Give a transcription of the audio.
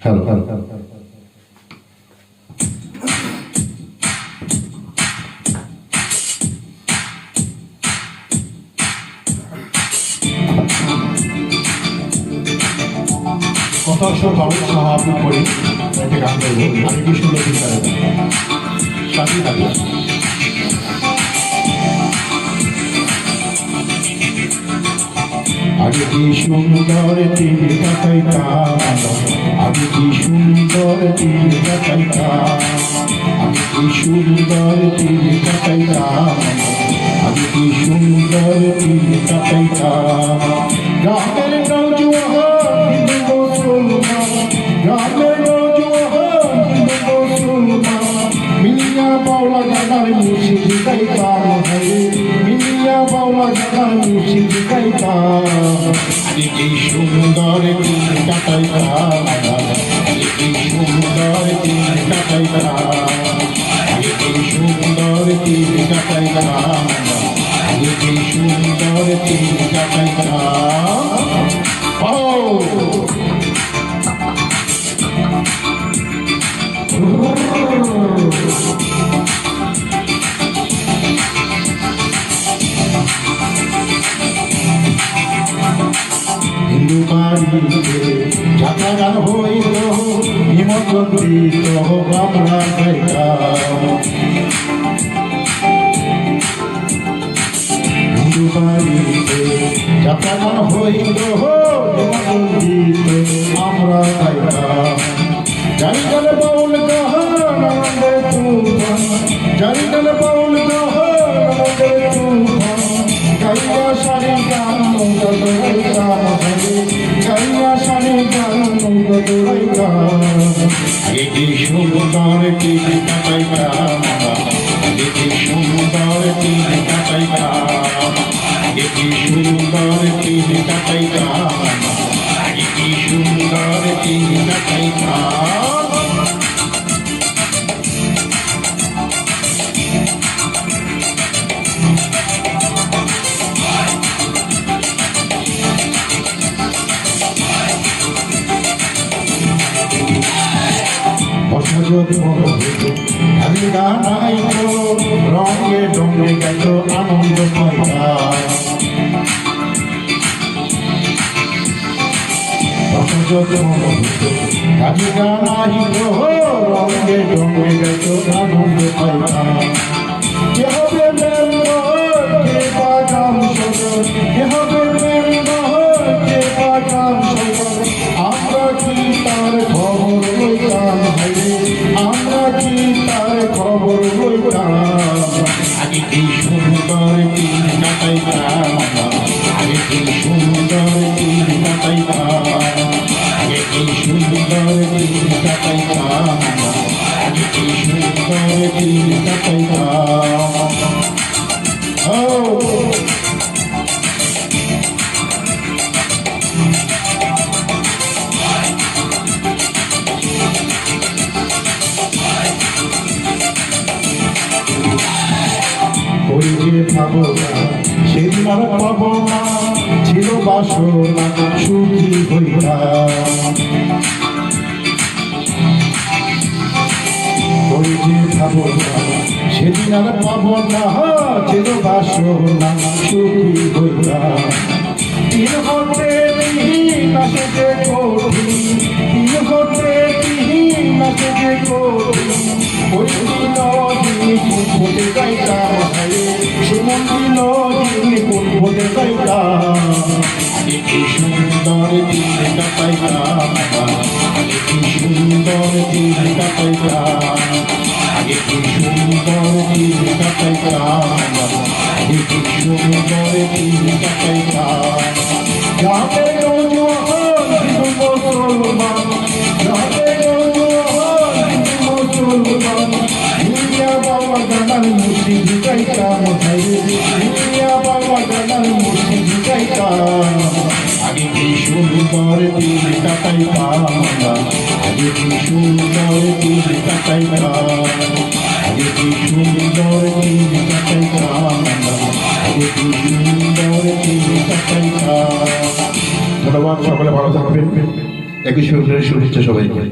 Hello কথা সব বাবু সভাপতি করি একটা গান গাইব আমি কি সুন্দর সাথী থাকি আগে কি সুন্দর তীর কাটাইতাম আগে কি সুন্দর তীর কাটাইতাম আগে কি সুন্দর তীর কাটাইতাম আগে কি সুন্দর তীর কাটাইতাম গ্রামের নৌজওয়ান হিন্দু মুসলমান গ্রামের নৌজওয়ান হিন্দু মুসলমান মিয়া বাউলা গানার মুর্শিদ গাইতাম মিয়া বাউলা গানার মুর্শিদ গাইতাম আগে কি সুন্দর তীর কাটাইতাম আগে কি সুন্দর তীর কাটাইতাম আগে কি সুন্দর তীর কাটাইতাম আগে কি সুন্দর তীর কাটাইতাম হিন্দু বাড়িতে যাত্রা গান হইল হিমচন্দ্রিত আমরা গাইতাম হিন্দু বাড়িতে যাত্রা গান হইল হিমচন্দ্রিত আমরা গাইতাম জারিকাল বাউল গান আমাদের তুফান জারিকাল বাউল গান আমাদের তুফান গাইয়া সারি গান নৌকা দৌড়াইতাম গাইয়া সারি গান নৌকা দৌড়াইতাম আগে কি সুন্দর তীর কাটাইতাম আগে কি সুন্দর তীর কাটাইতাম আগে কি সুন্দর তীর কাটাইতাম আগে কি সুন্দর তীর কাটাইতাম আমি গানাই রঙে ডঙ্গে গেল আনন্দ পাইতাম আমি গানাই রঙে ডঙ্গে গেল আনন্দ পাইতাম কে হবে মেম্বার কে বাগাম সদর কে হবে মেম্বার কে বাগাম সদর আমরা কি তার খবর লইতাম আমরা কি তার খবর লইতাম আগে কি সুন্দর তীর কাটাইতাম আগে কি সুন্দর তীর কাটাইতাম আগে কি সুন্দর তীর কাটাইতাম আগে কি সুন্দর তীর কাটাইতাম পাবো না সেদিন আর পাবো না ছিল বাসনা সুখী হইতাম পাবো না সেদিন আর পাবো না ছিল বাসনা সুখী হইতাম তিন হতে তিন আসে যে কঠিন তিন হতে তিন আসে যে কঠিন ওই দিন কোন গাইতাম সুমন্দিল কোন ভোটে গাইতাম আগে কি সুন্দর তীর কাটাইতাম আগে কি সুন্দর তীর কাটাইতাম আগে কি সুন্দর তীর কাটাইতাম আগে কি সুন্দর তীর কাটাইতাম গ্রামের নৌজওয়ান হিন্দু মুসলমান গ্রামের নৌজওয়ান হিন্দু মুসলমান মিয়া বাবা গানার মুর্শিদ গাইতাম মিয়া বাবা গানার মুর্শিদ গাইতাম আগে কি সুন্দর তীর কাটাইতাম আগে কি সুন্দর তীর কাটাইতাম আগে কি সুন্দর তীর কাটাইতাম আগে কি সুন্দর তীর কাটাইতাম। ধন্যবাদ, সকলে ভালো থাকবেন। 21শে ফেব্রুয়ারি শুভেচ্ছা সবাইকে।